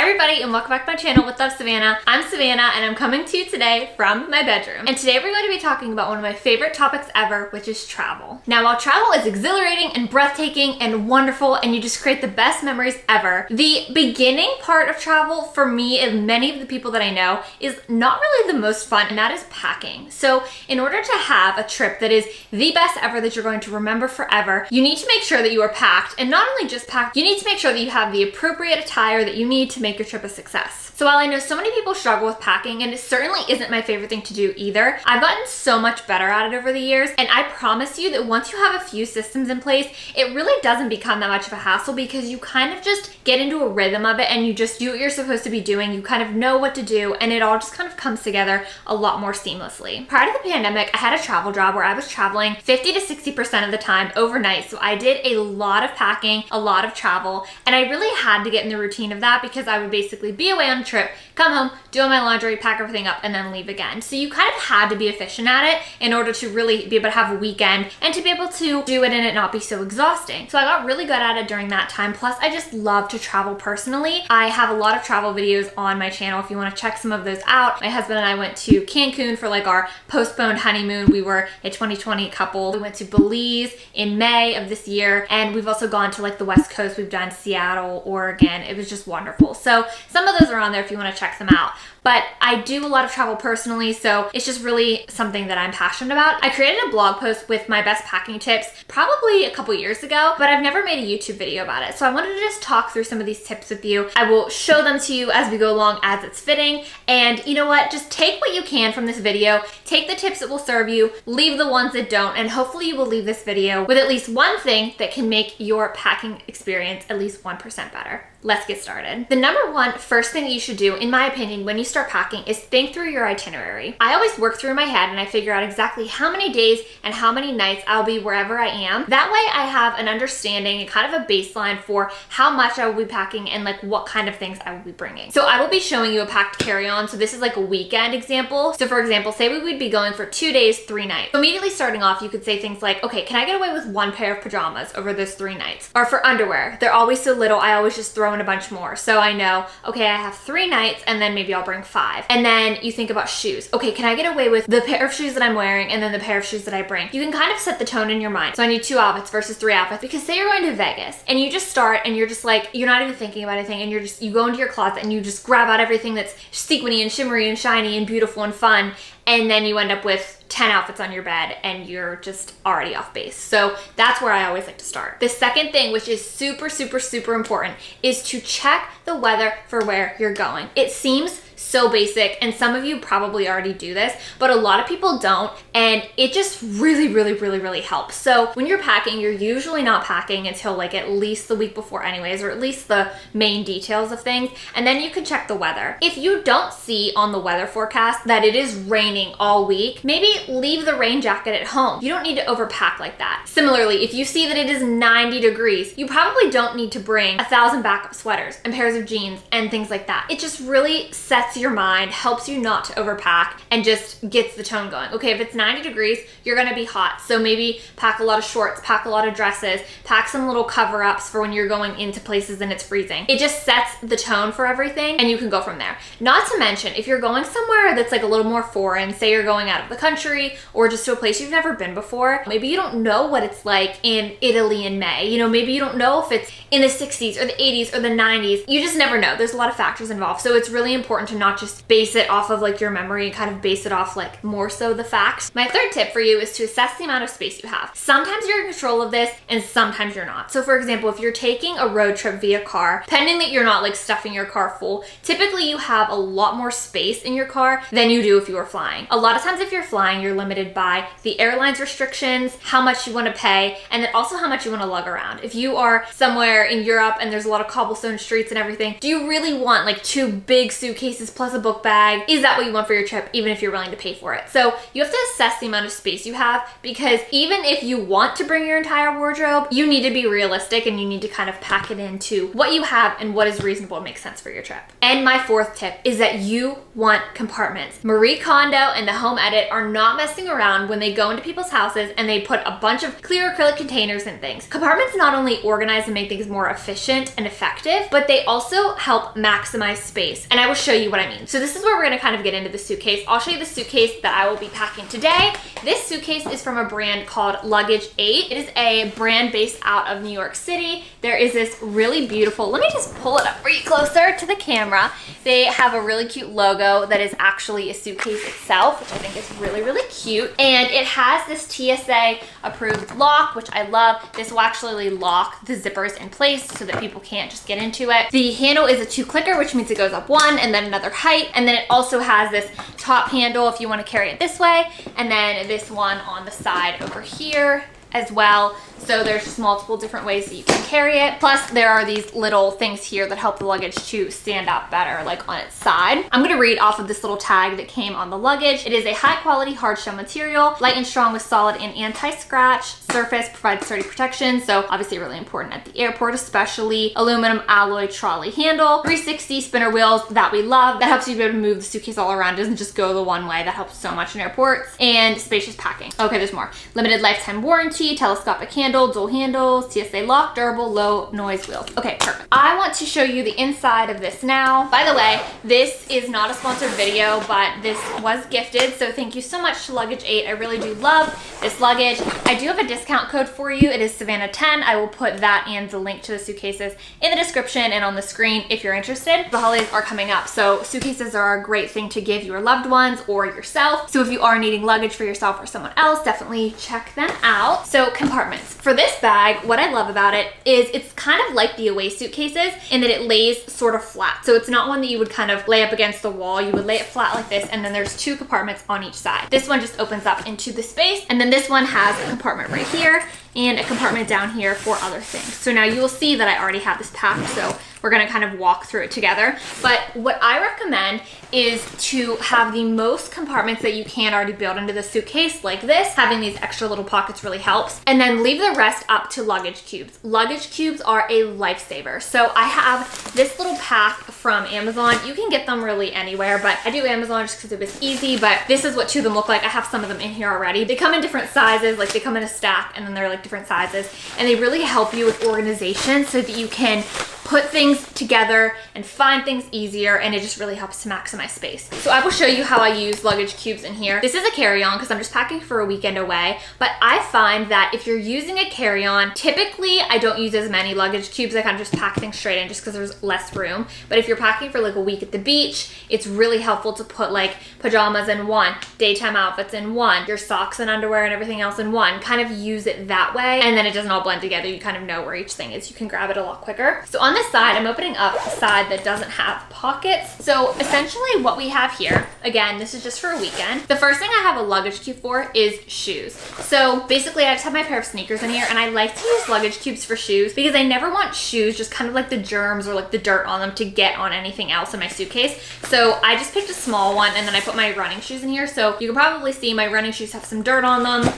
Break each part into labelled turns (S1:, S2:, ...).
S1: everybody and welcome back to my channel. What's up, Savannah? I'm Savannah and I'm coming to you today from my bedroom. And today we're going to be talking about one of my favorite topics ever, which is travel. Now, while travel is exhilarating and breathtaking and wonderful and you just create the best memories ever, the beginning part of travel for me and many of the people that I know is not really the most fun, and that is packing. So in order to have a trip that is the best ever that you're going to remember forever, you need to make sure that you are packed, and not only just packed, you need to make sure that you have the appropriate attire that you need to make your trip a success. So while I know so many people struggle with packing, and it certainly isn't my favorite thing to do either, I've gotten so much better at it over the years, and I promise you that once you have a few systems in place, it really doesn't become that much of a hassle because you kind of just get into a rhythm of it and you just do what you're supposed to be doing. You kind of know what to do and it all just kind of comes together a lot more seamlessly. Prior to the pandemic, I had a travel job where I was traveling 50 to 60% of the time overnight. So I did a lot of packing, a lot of travel, and I really had to get in the routine of that because I would basically be away on a trip, come home, do all my laundry, pack everything up, and then leave again. So you kind of had to be efficient at it in order to really be able to have a weekend and to be able to do it and it not be so exhausting. So I got really good at it during that time. Plus, I just love to travel personally. I have a lot of travel videos on my channel if you want to check some of those out. My husband and I went to Cancun for like our postponed honeymoon. We were a 2020 couple. We went to Belize in May of this year, and we've also gone to like the West Coast. We've done Seattle, Oregon. It was just wonderful. So some of those are on there if you want to check them out. But I do a lot of travel personally, so it's just really something that I'm passionate about. I created a blog post with my best packing tips probably a couple years ago, but I've never made a YouTube video about it. So I wanted to just talk through some of these tips with you. I will show them to you as we go along as it's fitting. And you know what? Just take what you can from this video, take the tips that will serve you, leave the ones that don't, and hopefully you will leave this video with at least one thing that can make your packing experience at least 1% better. Let's get started. The number one first thing that you should do, in my opinion, when you start packing is think through your itinerary. I always work through in my head and I figure out exactly how many days and how many nights I'll be wherever I am. That way I have an understanding and kind of a baseline for how much I will be packing and like what kind of things I will be bringing. So I will be showing you a packed carry-on. So this is like a weekend example. So for example, say we would be going for 2 days, 3 nights. So immediately starting off, you could say things like, okay, can I get away with 1 pair of pajamas over those 3 nights? Or for underwear, they're always so little, I always just throw in a bunch more. So I know, okay, I have 3 nights and then maybe I'll bring 5. And then you think about shoes. Okay, can I get away with the pair of shoes that I'm wearing and then the pair of shoes that I bring? You can kind of set the tone in your mind. So I need 2 outfits versus 3 outfits, because say you're going to Vegas and you just start and you're just like, you're not even thinking about anything and you go into your closet and you just grab out everything that's sequiny and shimmery and shiny and beautiful and fun. And then you end up with 10 outfits on your bed and you're just already off base. So that's where I always like to start. The second thing, which is super, super, super important, is to check the weather for where you're going. It seems so basic, and some of you probably already do this, but a lot of people don't, and it just really, really, really, really helps. So when you're packing, you're usually not packing until like at least the week before anyways, or at least the main details of things, and then you can check the weather. If you don't see on the weather forecast that it is raining all week, maybe leave the rain jacket at home. You don't need to overpack like that. Similarly, if you see that it is 90 degrees, you probably don't need to bring 1,000 backup sweaters and pairs of jeans and things like that. It just really sets your mind, helps you not to overpack, and just gets the tone going. Okay, if it's 90 degrees, you're gonna be hot. So maybe pack a lot of shorts, pack a lot of dresses, pack some little cover-ups for when you're going into places and it's freezing. It just sets the tone for everything and you can go from there. Not to mention, if you're going somewhere that's like a little more foreign, say you're going out of the country or just to a place you've never been before, maybe you don't know what it's like in Italy in May. You know, maybe you don't know if it's in the 60s or the 80s or the 90s. You just never know. There's a lot of factors involved. So it's really important to not just base it off of like your memory and kind of base it off like more so the facts. My third tip for you is to assess the amount of space you have. Sometimes you're in control of this and sometimes you're not. So for example, if you're taking a road trip via car, pending that you're not like stuffing your car full, typically you have a lot more space in your car than you do if you were flying. A lot of times if you're flying, you're limited by the airline's restrictions, how much you want to pay, and then also how much you want to lug around. If you are somewhere in Europe and there's a lot of cobblestone streets and everything, do you really want like 2 big suitcases suitcases plus a book bag. Is that what you want for your trip, even if you're willing to pay for it? So you have to assess the amount of space you have, because even if you want to bring your entire wardrobe, you need to be realistic and you need to kind of pack it into what you have and what is reasonable and makes sense for your trip. And my fourth tip is that you want compartments. Marie Kondo and the Home Edit are not messing around when they go into people's houses and they put a bunch of clear acrylic containers and things. Compartments not only organize and make things more efficient and effective, but they also help maximize space. And I will show you what I mean. So this is where we're gonna kind of get into the suitcase. I'll show you the suitcase that I will be packing today. This suitcase is from a brand called Level8. It is a brand based out of New York City. There is this really beautiful, let me just pull it up for you closer to the camera. They have a really cute logo that is actually a suitcase itself, which I think is really, really cute. And it has this TSA approved lock, which I love. This will actually lock the zippers in place so that people can't just get into it. The handle is a 2-clicker, which means it goes up one and then another height. And then it also has this top handle if you want to carry it this way. And then this one on the side over here as well. So there's just multiple different ways that you can carry it. Plus there are these little things here that help the luggage to stand out better, like on its side. I'm gonna read off of this little tag that came on the luggage. It is a high quality hard shell material, light and strong with solid and anti-scratch surface, provides sturdy protection. So obviously really important at the airport, especially aluminum alloy trolley handle, 360 spinner wheels that we love. That helps you be able to move the suitcase all around. It doesn't just go the one way. That helps so much in airports. And spacious packing. Okay, there's more. Limited lifetime warranty, telescopic handle, dual handles, TSA lock, durable, low noise wheels. Okay, perfect. I want to show you the inside of this now. By the way, this is not a sponsored video, but this was gifted, so thank you so much to Level8. I really do love this luggage. I do have a discount code for you. It is Savannah10. I will put that and the link to the suitcases in the description and on the screen if you're interested. The holidays are coming up, so suitcases are a great thing to give your loved ones or yourself. So if you are needing luggage for yourself or someone else, definitely check them out. So compartments. For this bag, what I love about it is it's kind of like the Away suitcases in that it lays sort of flat. So it's not one that you would kind of lay up against the wall. You would lay it flat like this, and then there's 2 compartments on each side. This one just opens up into the space, and then this one has a compartment right here and a compartment down here for other things. So now you will see that I already have this packed, so we're gonna kind of walk through it together. But what I recommend is to have the most compartments that you can already build into the suitcase like this. Having these extra little pockets really helps. And then leave the rest up to luggage cubes. Luggage cubes are a lifesaver. So I have this little pack from Amazon. You can get them really anywhere, but I do Amazon just because it was easy. But this is what 2 of them look like. I have some of them in here already. They come in different sizes, like they come in a stack, and then they're like different sizes. And they really help you with organization so that you can put things together and find things easier, and it just really helps to maximize space. So I will show you how I use luggage cubes in here. This is a carry-on because I'm just packing for a weekend away, but I find that if you're using a carry-on, typically I don't use as many luggage cubes. I kind of just pack things straight in just because there's less room. But if you're packing for like a week at the beach, it's really helpful to put like pajamas in one, daytime outfits in one, your socks and underwear and everything else in one. Kind of use it that way, and then it doesn't all blend together. You kind of know where each thing is. You can grab it a lot quicker. So on this side, I'm opening up the side that doesn't have pockets. So essentially what we have here, again, this is just for a weekend. The first thing I have a luggage cube for is shoes. So basically I just have my pair of sneakers in here, and I like to use luggage cubes for shoes because I never want shoes, just kind of like the germs or like the dirt on them, to get on anything else in my suitcase. So I just picked a small one, and then I put my running shoes in here. So you can probably see my running shoes have some dirt on them,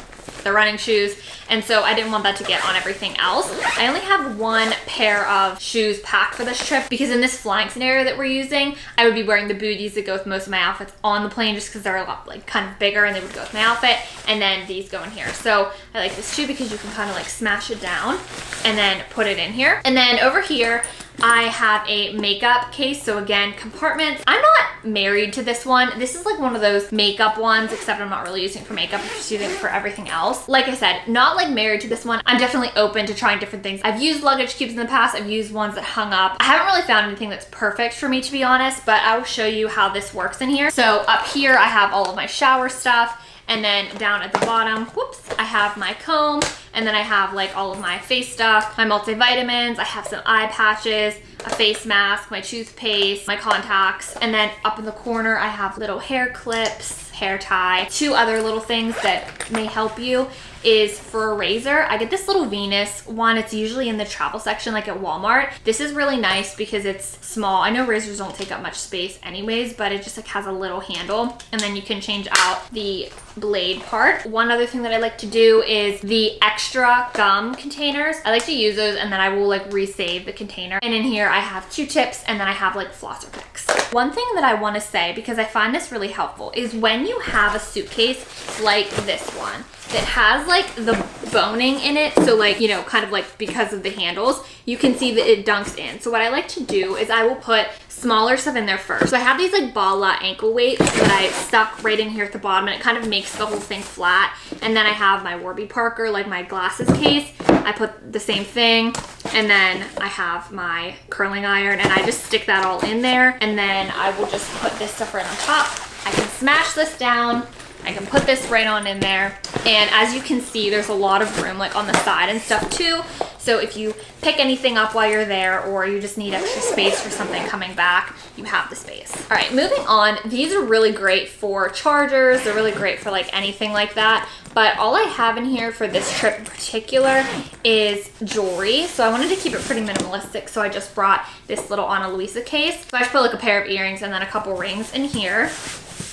S1: the running shoes, and so I didn't want that to get on everything else. I only have 1 pair of shoes packed for this trip because in this flying scenario that we're using, I would be wearing the booties that go with most of my outfits on the plane just because they're a lot like kind of bigger and they would go with my outfit, and then these go in here. So I like this shoe because you can kind of like smash it down and then put it in here. And then over here, I have a makeup case. So again, compartments. I'm not married to this one. This is like one of those makeup ones, except I'm not really using it for makeup. I'm just using it for everything else. Like I said, not like married to this one. I'm definitely open to trying different things. I've used luggage cubes in the past. I've used ones that hung up. I haven't really found anything that's perfect for me, to be honest, but I will show you how this works in here. So up here, I have all of my shower stuff. And then down at the bottom, whoops, I have my comb, and then I have like all of my face stuff, my multivitamins, I have some eye patches, a face mask, my toothpaste, my contacts, and then up in the corner I have little hair clips, hair tie. Two other little things that may help you is for a razor. I get this little Venus one. It's usually in the travel section, like at Walmart. This is really nice because it's small. I know razors don't take up much space anyways, but it just like has a little handle, and then you can change out the blade part. One other thing that I like to do is the extra gum containers. I like to use those, and then I will like resave the container. And in here I have Q-tips, and then I have like flosser picks. One thing that I want to say, because I find this really helpful, is when you have a suitcase like this one that has like the boning in it, so like, you know, kind of like because of the handles, you can see that it dunks in. So what I like to do is I will put smaller stuff in there first. So I have these like Bala ankle weights that I stuck right in here at the bottom, and it kind of makes the whole thing flat. And then I have my Warby Parker, like my glasses case. I put the same thing, and then I have my curling iron, and I just stick that all in there. And then I will just put this stuff right on top. I can smash this down. I can put this right on in there. And as you can see, there's a lot of room like on the side and stuff too. So if you pick anything up while you're there, or you just need extra space for something coming back, you have the space. All right, moving on. These are really great for chargers. They're really great for like anything like that. But all I have in here for this trip in particular is jewelry. So I wanted to keep it pretty minimalistic. So I just brought this little Ana Luisa case. So I just put like a pair of earrings and then a couple rings in here.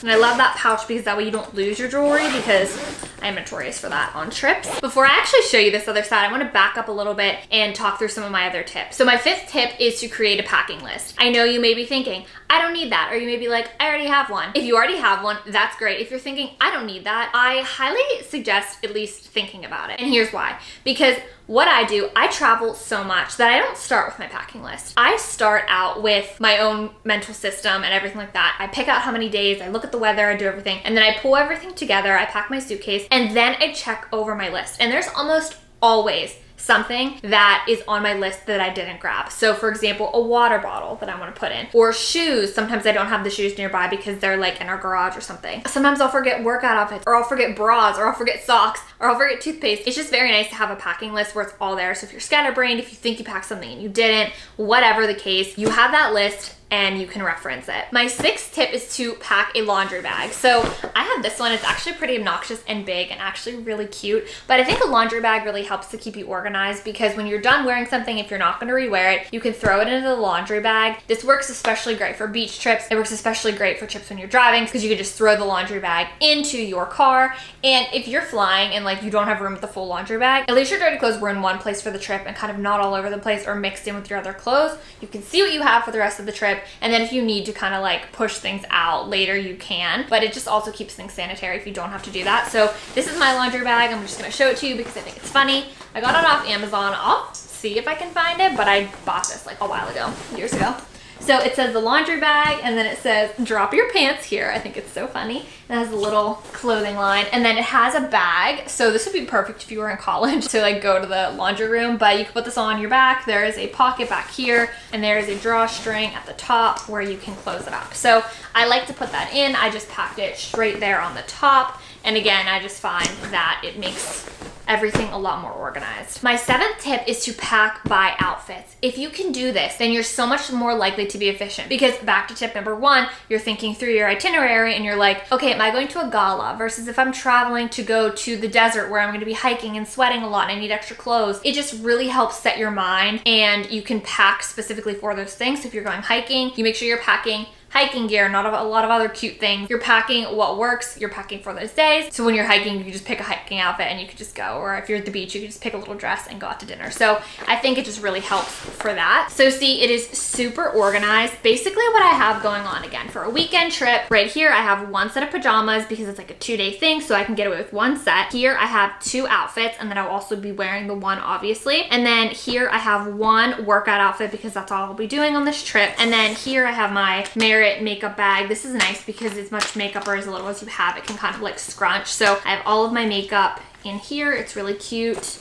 S1: And I love that pouch because that way you don't lose your jewelry, because I'm notorious for that on trips. Before I actually show you this other side, I want to back up a little bit and talk through some of my other tips. So my fifth tip is to create a packing list. I know you may be thinking, I don't need that. Or you may be like, I already have one. If you already have one, that's great. If you're thinking, I don't need that, I highly suggest at least thinking about it. And here's why. Because what I do, I travel so much that I don't start with my packing list. I start out with my own mental system and everything like that. I pick out how many days, I look at the weather, I do everything, and then I pull everything together, I pack my suitcase, and then I check over my list. And there's almost always something that is on my list that I didn't grab. So for example, a water bottle that I want to put in, or shoes. Sometimes I don't have the shoes nearby because they're like in our garage or something. Sometimes I'll forget workout outfits, or I'll forget bras, or I'll forget socks, or I'll forget toothpaste. It's just very nice to have a packing list where it's all there. So if you're scatterbrained, if you think you packed something and you didn't, whatever the case, you have that list and you can reference it. My sixth tip is to pack a laundry bag. So I have this one. It's actually pretty obnoxious and big and actually really cute, but I think a laundry bag really helps to keep you organized, because when you're done wearing something, if you're not going to rewear it, you can throw it into the laundry bag. This works especially great for beach trips. It works especially great for trips when you're driving, because you can just throw the laundry bag into your car. And if you're flying and like you don't have room with the full laundry bag, at least your dirty clothes were in one place for the trip and kind of not all over the place or mixed in with your other clothes. You can see what you have for the rest of the trip. And then if you need to kind of like push things out later, you can, but it just also keeps things sanitary if you don't have to do that. So this is my laundry bag. I'm just going to show it to you because I think it's funny. I got it off Amazon. I'll see if I can find it, but I bought this like a while ago, years ago. So it says the laundry bag, and then it says drop your pants here. I think it's so funny. It has a little clothing line, and then it has a bag. So this would be perfect if you were in college to like go to the laundry room, but you can put this on your back. There is a pocket back here, and there is a drawstring at the top where you can close it up. So I like to put that in. I just packed it straight there on the top. And again, I just find that it makes everything a lot more organized. My seventh tip is to pack by outfits. If you can do this, then you're so much more likely to be efficient, because back to tip number one, you're thinking through your itinerary and you're like, okay, am I going to a gala versus if I'm traveling to go to the desert where I'm going to be hiking and sweating a lot and I need extra clothes. It just really helps set your mind, and you can pack specifically for those things. So if you're going hiking, you make sure you're packing hiking gear, not a lot of other cute things. You're packing what works, you're packing for those days. So when you're hiking, you can just pick a hiking outfit and you could just go, or if you're at the beach, you can just pick a little dress and go out to dinner. So I think it just really helps for that. So see, it is super organized. Basically what I have going on, again, for a weekend trip, right here, I have one set of pajamas because it's like a 2-day thing, so I can get away with one set. Here I have 2 outfits, and then I'll also be wearing the one, obviously. And then here I have one workout outfit because that's all I'll be doing on this trip. And then here I have my Merit makeup bag. This is nice because as much makeup or as little as you have, it can kind of like scrunch. So I have all of my makeup in here. It's really cute.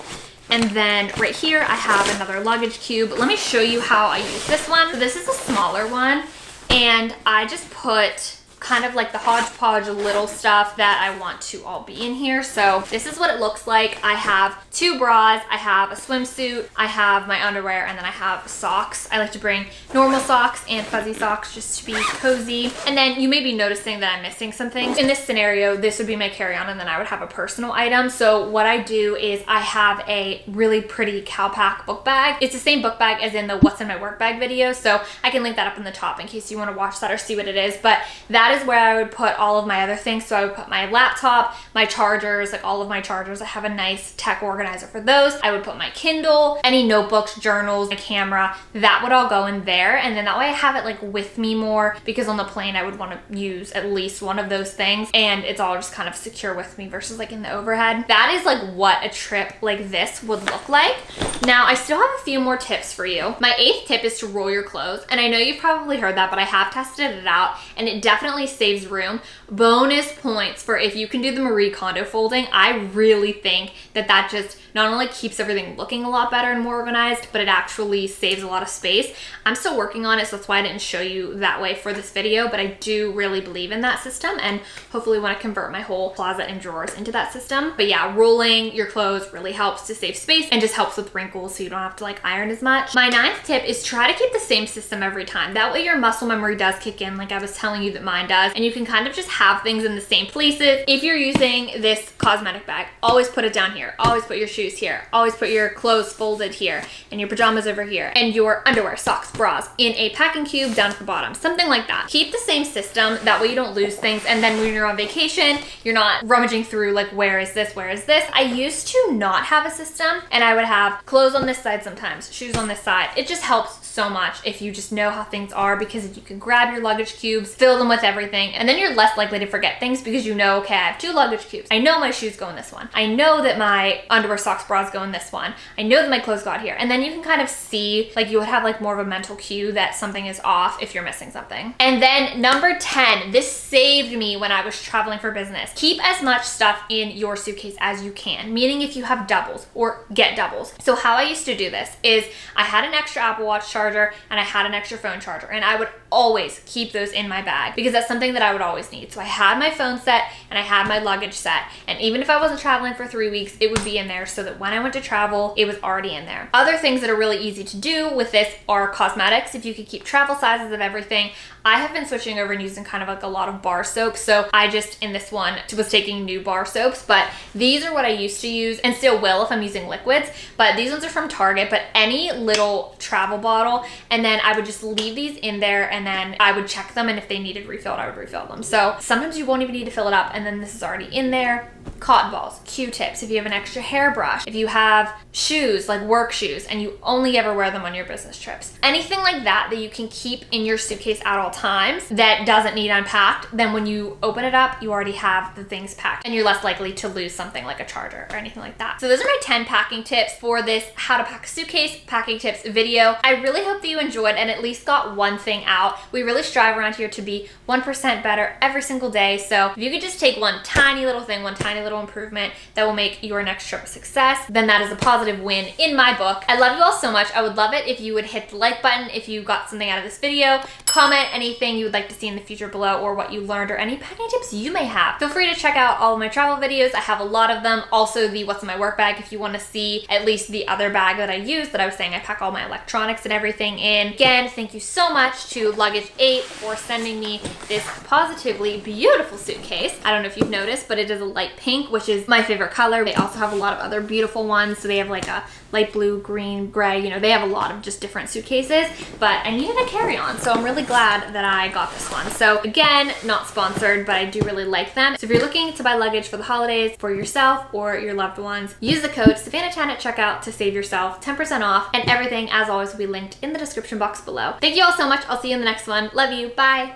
S1: And then right here, I have another luggage cube. Let me show you how I use this one. So this is a smaller one, and I just put kind of like the hodgepodge little stuff that I want to all be in here. So this is what it looks like. I have 2 bras, I have a swimsuit, I have my underwear, and then I have socks. I like to bring normal socks and fuzzy socks just to be cozy. And then you may be noticing that I'm missing some things. In this scenario, this would be my carry-on, and then I would have a personal item. So what I do is I have a really pretty Calpac book bag. It's the same book bag as in the What's in My Work Bag video, so I can link that up in the top in case you want to watch that or see what it is. But that is where I would put all of my other things. So I would put my laptop, my chargers, like all of my chargers. I have a nice tech organizer for those. I would put my Kindle, any notebooks, journals, my camera, that would all go in there. And then that way I have it like with me more, because on the plane I would want to use at least one of those things, and it's all just kind of secure with me versus like in the overhead. That is like what a trip like this would look like. Now I still have a few more tips for you. My 8th tip is to roll your clothes. And I know you've probably heard that, but I have tested it out and it definitely saves room. Bonus points for if you can do the Marie Kondo folding. I really think that that just not only keeps everything looking a lot better and more organized, but it actually saves a lot of space. I'm still working on it, so that's why I didn't show you that way for this video, but I do really believe in that system and hopefully want to convert my whole closet and drawers into that system. But yeah, rolling your clothes really helps to save space and just helps with wrinkles so you don't have to like iron as much. My 9th tip is try to keep the same system every time. That way your muscle memory does kick in, like I was telling you that mine does, and you can kind of just have things in the same places. If you're using this cosmetic bag, always put it down here. Always put your shoes here. Always put your clothes folded here and your pajamas over here and your underwear, socks, bras in a packing cube down at the bottom. Something like that. Keep the same system. That way you don't lose things, and then when you're on vacation, you're not rummaging through like, where is this? Where is this? I used to not have a system, and I would have clothes on this side sometimes, shoes on this side. It just helps so much if you just know how things are, because you can grab your luggage cubes, fill them with everything, and then you're less likely to forget things because you know, okay, I have 2 luggage cubes. I know my shoes go in this one. I know that my underwear, socks, bras go in this one. I know that my clothes go out here. And then you can kind of see, like you would have like more of a mental cue that something is off if you're missing something. And then number 10, this saved me when I was traveling for business. Keep as much stuff in your suitcase as you can, meaning if you have doubles or get doubles. So how I used to do this is I had an extra Apple Watch charger and I had an extra phone charger, and I would always keep those in my bag because that's something that I would always need. So I had my phone set and I had my luggage set, and even if I wasn't traveling for 3 weeks, it would be in there so that when I went to travel, it was already in there. Other things that are really easy to do with this are cosmetics. If you could keep travel sizes of everything. I have been switching over and using kind of like a lot of bar soaps. So I just, in this one, was taking new bar soaps, but these are what I used to use and still will if I'm using liquids. But these ones are from Target, but any little travel bottle, and then I would just leave these in there and then I would check them, and if they needed refilled, I would refill them. So sometimes you won't even need to fill it up, and then this is already in there. Cotton balls, Q-tips, if you have an extra hairbrush, if you have shoes, like work shoes, and you only ever wear them on your business trips. Anything like that that you can keep in your suitcase at all times that doesn't need unpacked, then when you open it up, you already have the things packed and you're less likely to lose something like a charger or anything like that. So those are my 10 packing tips for this how to pack a suitcase packing tips video. I really hope that you enjoyed and at least got one thing out. We really strive around here to be 1% better every single day. So if you could just take one tiny little thing, one tiny little improvement that will make your next trip a success, then that is a positive win in my book. I love you all so much. I would love it if you would hit the like button if you got something out of this video. Comment anything you would like to see in the future below, or what you learned, or any packing tips you may have. Feel free to check out all of my travel videos. I have a lot of them. Also the What's in My Work Bag if you want to see at least the other bag that I use that I was saying I pack all my electronics and everything in. Again, thank you so much to Luggage8 for sending me this positively beautiful suitcase. I don't know if you've noticed, but it is a light pink, which is my favorite color. They also have a lot of other beautiful ones. So they have like a light blue, green, gray, you know, they have a lot of just different suitcases, but I needed a carry-on, so I'm really glad that I got this one. So again, not sponsored, but I do really like them. So if you're looking to buy luggage for the holidays for yourself or your loved ones, use the code Savannah10 at checkout to save yourself 10% off, and everything, as always, will be linked in the description box below. Thank you all so much. I'll see you in the next one. Love you. Bye.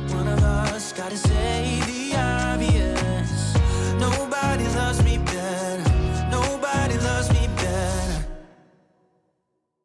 S1: One of us gotta say